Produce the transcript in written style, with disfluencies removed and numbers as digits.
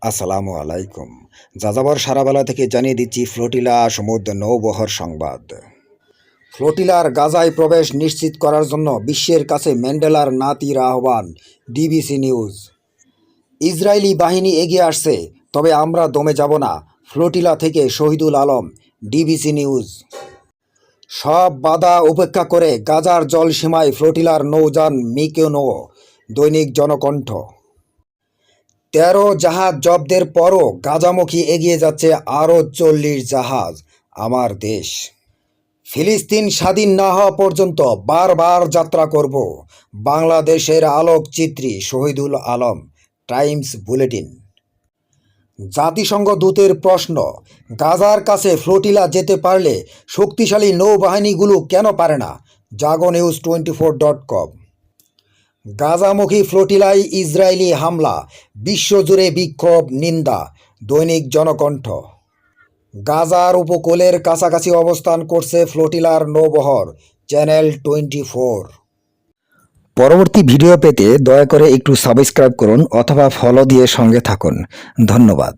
আসসালামু আলাইকুম। যাযাবর সারাবেলা থেকে জানিয়ে দিচ্ছি ফ্লোটিলা সমুদ্র নৌবহর সংবাদ। ফ্লোটিলার গাজায় প্রবেশ নিশ্চিত করার জন্য বিশ্বের কাছে ম্যান্ডেলার নাতির আহ্বান। DBC news. ইসরায়েলি বাহিনী এগিয়ে আসছে, তবে আমরা দমে যাব না। ফ্লোটিলা থেকে শহীদুল আলম। DBC news. সব বাধা উপেক্ষা করে গাজার জলসীমায় ফ্লোটিলার নৌযান মিকোনো। দৈনিক জনকণ্ঠ। ১৩ জাহাজ জব্দের পরও গাজামুখী এগিয়ে যাচ্ছে আরও ৪০ জাহাজ। আমার দেশ ফিলিস্তিন স্বাধীন না হওয়া পর্যন্ত বারবার যাত্রা করব। বাংলাদেশের আলোকচিত্রী শহীদুল আলম। Times bulletin. জাতিসংঘ দূতের প্রশ্ন, গাজার কাছে ফ্লোটিলা যেতে পারলে শক্তিশালী নৌবাহিনীগুলো কেন পারে না? জাগো নিউজ 24.com। গাজামুখী ফ্লোটিলায় ইসরায়েলি হামলা, বিশ্বজুড়ে বিক্ষোভ নিন্দা। দৈনিক জনকণ্ঠ। গাজার উপকূলের কাছাকাছি অবস্থান করছে ফ্লোটিলার নৌবহর। চ্যানেল 24। পরবর্তী ভিডিও পেতে দয়া করে একটু সাবস্ক্রাইব করুন অথবা ফলো দিয়ে সঙ্গে থাকুন। ধন্যবাদ।